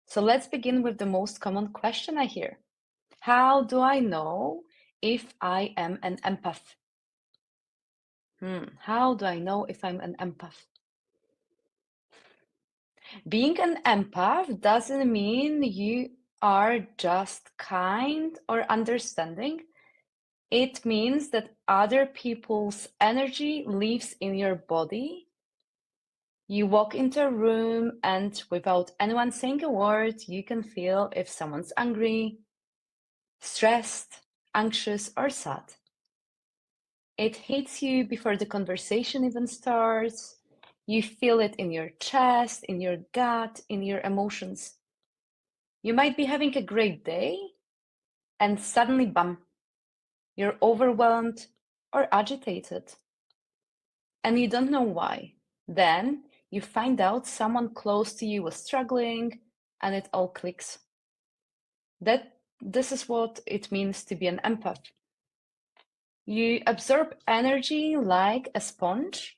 So let's begin with the most common question I hear. How do I know if I am an empath? How do I know if I'm an empath? Being an empath doesn't mean you are just kind or understanding. It means that other people's energy lives in your body. You walk into a room and without anyone saying a word, you can feel if someone's angry, stressed, anxious, or sad. It hits you before the conversation even starts. You feel it in your chest, in your gut, in your emotions. You might be having a great day, and suddenly, bam, you're overwhelmed or agitated. And you don't know why. Then you find out someone close to you was struggling, and it all clicks. This is what it means to be an empath. You absorb energy like a sponge.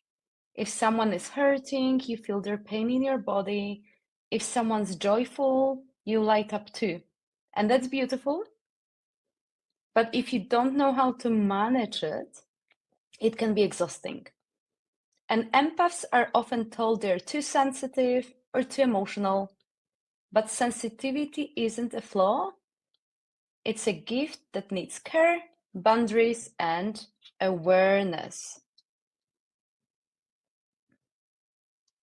If someone is hurting, you feel their pain in your body. If someone's joyful, you light up too. And that's beautiful. But if you don't know how to manage it, it can be exhausting. And empaths are often told they're too sensitive or too emotional. But sensitivity isn't a flaw. It's a gift that needs care, boundaries, and awareness.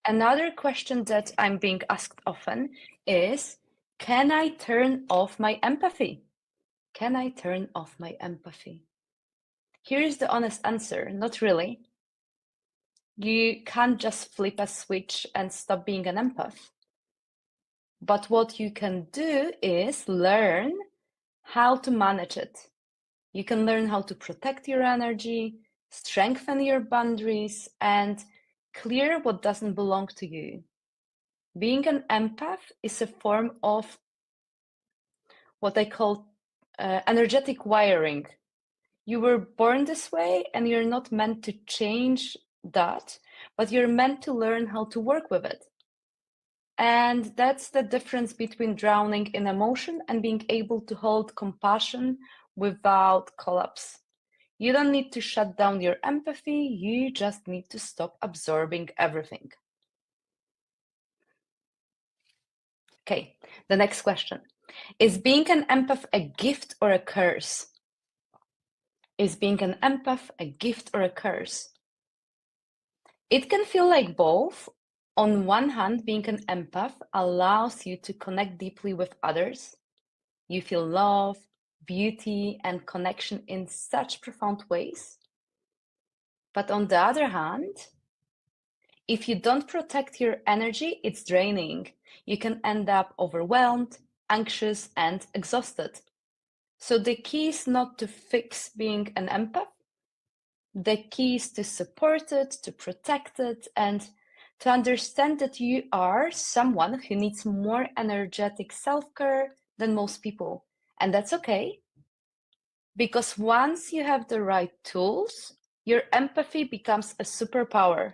Another question that I'm being asked often is, can I turn off my empathy? Can I turn off my empathy? Here's the honest answer, not really. You can't just flip a switch and stop being an empath. But what you can do is learn how to manage it. You can learn how to protect your energy, strengthen your boundaries, and clear what doesn't belong to you. Being an empath is a form of what I call energetic wiring. You were born this way and you're not meant to change that, but you're meant to learn how to work with it. And that's the difference between drowning in emotion and being able to hold compassion without collapse. You don't need to shut down your empathy, you just need to stop absorbing everything. Okay, the next question. Is being an empath a gift or a curse? Is being an empath a gift or a curse? It can feel like both. On one hand, being an empath allows you to connect deeply with others. You feel love, beauty, and connection in such profound ways. But on the other hand, if you don't protect your energy, it's draining. You can end up overwhelmed, anxious, and exhausted. So the key is not to fix being an empath. The key is to support it, to protect it, and to understand that you are someone who needs more energetic self-care than most people. And that's okay. Because once you have the right tools, your empathy becomes a superpower.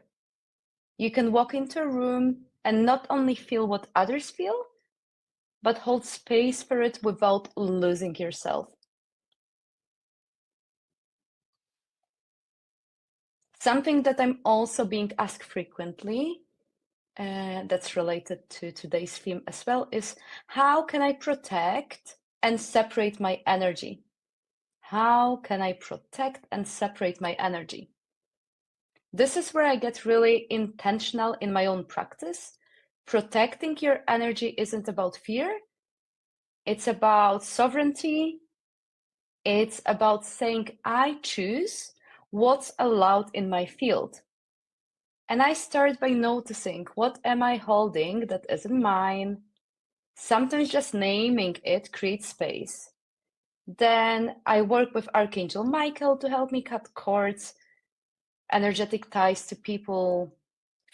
You can walk into a room and not only feel what others feel, but hold space for it without losing yourself. Something that I'm also being asked frequently, that's related to today's theme as well, is how can I protect and separate my energy? How can I protect and separate my energy? This is where I get really intentional in my own practice. Protecting your energy isn't about fear. It's about sovereignty. It's about saying, I choose what's allowed in my field. And I start by noticing, what am I holding that isn't mine? Sometimes just naming it creates space. Then I work with Archangel Michael to help me cut cords, energetic ties to people,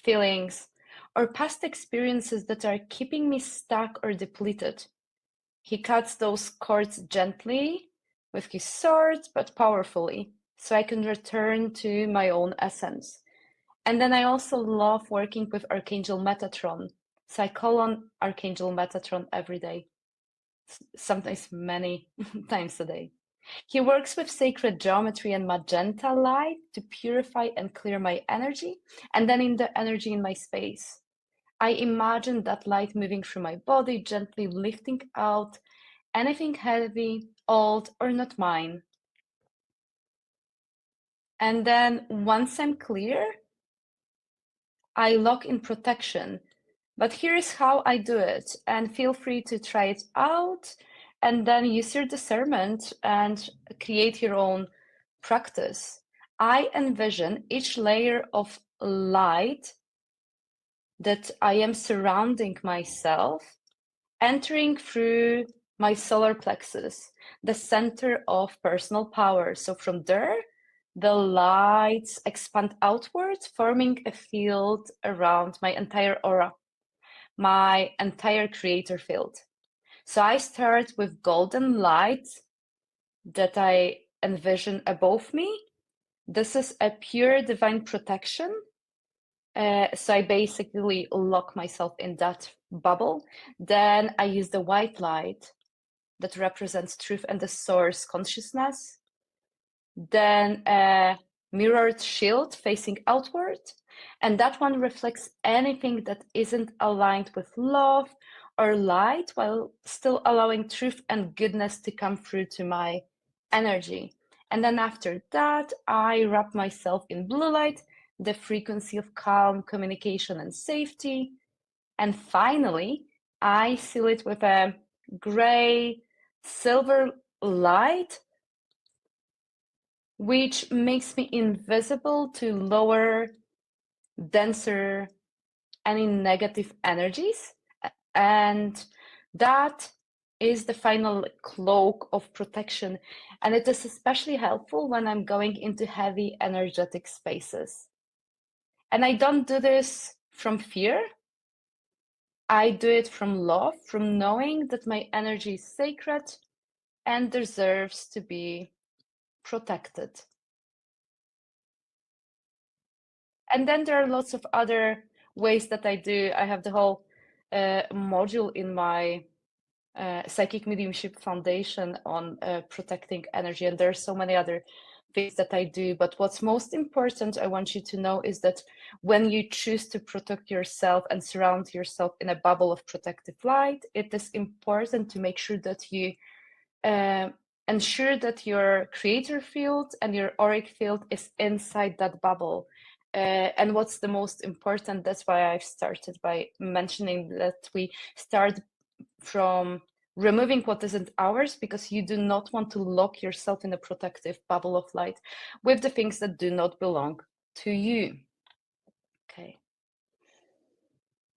feelings, or past experiences that are keeping me stuck or depleted. He cuts those cords gently with his sword, but powerfully, so I can return to my own essence. And then I also love working with Archangel Metatron So I call on Archangel Metatron every day, sometimes many times a day. He works with sacred geometry and magenta light to purify and clear my energy, and then in the energy in my space. I imagine that light moving through my body, gently lifting out anything heavy, old, or not mine. And then once I'm clear, I lock in protection. But here's how I do it, and feel free to try it out and then use your discernment and create your own practice. I envision each layer of light that I am surrounding myself entering through my solar plexus, the center of personal power. So from there, the lights expand outwards, forming a field around my entire aura, my entire creator field. So I start with golden light that I envision above me. This is a pure divine protection. So I basically lock myself in that bubble. Then I use the white light that represents truth and the source consciousness. Then a mirrored shield facing outward. And that one reflects anything that isn't aligned with love or light, while still allowing truth and goodness to come through to my energy. And then after that, I wrap myself in blue light, the frequency of calm, communication, and safety. And finally, I seal it with a gray silver light, which makes me invisible to lower, denser, any negative energies. And that is the final cloak of protection. And it is especially helpful when I'm going into heavy energetic spaces. And I don't do this from fear. I do it from love, from knowing that my energy is sacred and deserves to be protected. And then there are lots of other ways that I do. I have the whole module in my Psychic Mediumship Foundation on protecting energy, and there are so many other things that I do. But what's most important, I want you to know, is that when you choose to protect yourself and surround yourself in a bubble of protective light, it is important to make sure that you ensure that your creator field and your auric field is inside that bubble. And what's the most important, that's why I've started by mentioning that we start from removing what isn't ours, because you do not want to lock yourself in a protective bubble of light with the things that do not belong to you. Okay.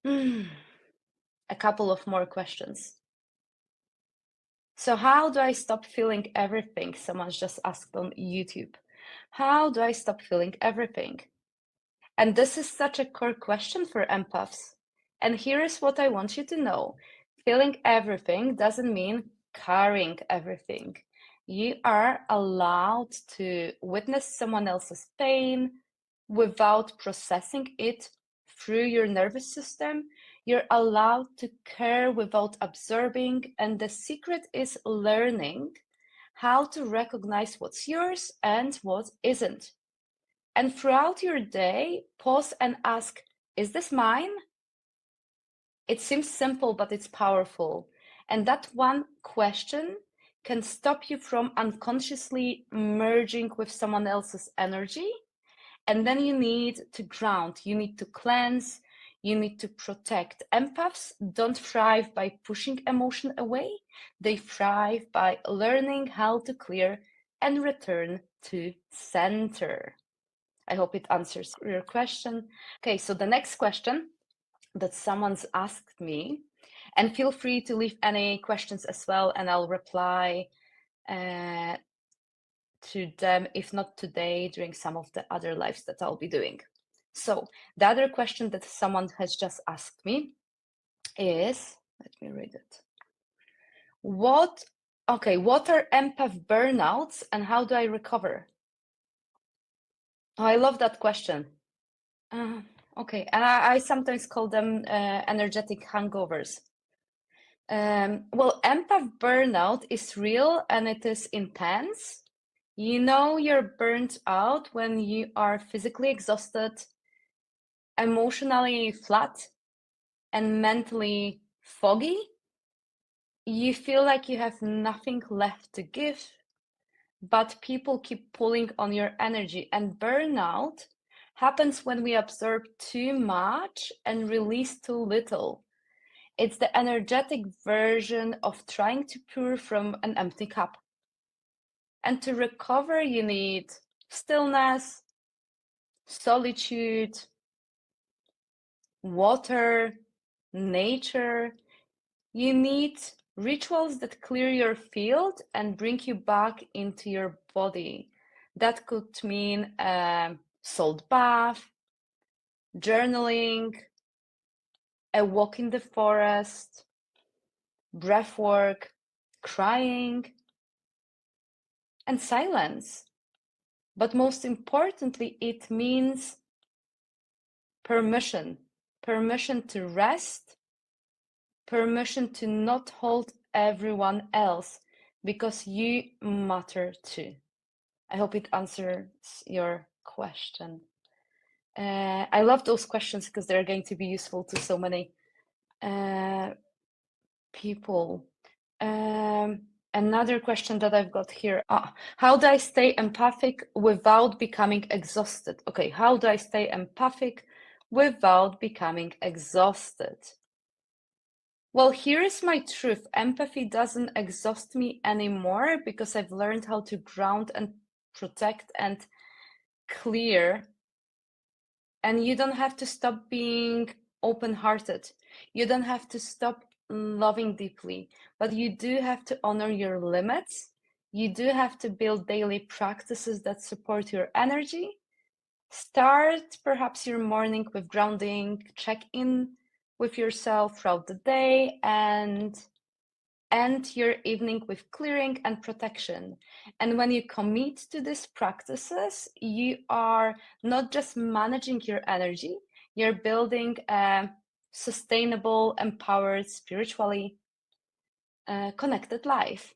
A couple of more questions. So how do I stop feeling everything? Someone's just asked on YouTube. How do I stop feeling everything? And this is such a core question for empaths. And here is what I want you to know. Feeling everything doesn't mean carrying everything. You are allowed to witness someone else's pain without processing it through your nervous system. You're allowed to care without absorbing. And the secret is learning how to recognize what's yours and what isn't. And throughout your day, pause and ask, is this mine? It seems simple, but it's powerful. And that one question can stop you from unconsciously merging with someone else's energy. And then you need to ground, you need to cleanse, you need to protect. Empaths don't thrive by pushing emotion away. They thrive by learning how to clear and return to center. I hope it answers your question. Okay, so the next question that someone's asked me, and feel free to leave any questions as well, and I'll reply to them, if not today, during some of the other lives that I'll be doing. So the other question that someone has just asked me is, let me read it. What are empath burnouts and how do I recover? Oh, I love that question. Okay, and I sometimes call them energetic hangovers. Well, empath burnout is real and it is intense. You know you're burnt out when you are physically exhausted, emotionally flat, and mentally foggy. You feel like you have nothing left to give, but people keep pulling on your energy. And burnout happens when we absorb too much and release too little. It's the energetic version of trying to pour from an empty cup. And to recover, you need stillness, solitude, water, nature. You need rituals that clear your field and bring you back into your body. That could mean salt bath, journaling, a walk in the forest, breath work, crying, and silence. But most importantly, it means permission. Permission to rest, permission to not hold everyone else, because you matter too. I hope it answers your question. I love those questions because they're going to be useful to so many people. Another question that I've got here. How do I stay empathic without becoming exhausted? Okay, how do I stay empathic without becoming exhausted? Well, here's my truth. Empathy doesn't exhaust me anymore because I've learned how to ground and protect and clear. And you don't have to stop being open-hearted. You don't have to stop loving deeply, but you do have to honor your limits. You do have to build daily practices that support your energy. Start perhaps your morning with grounding, check in with yourself throughout the day, and end your evening with clearing and protection. And when you commit to these practices, you are not just managing your energy, you're building a sustainable, empowered, spiritually connected life.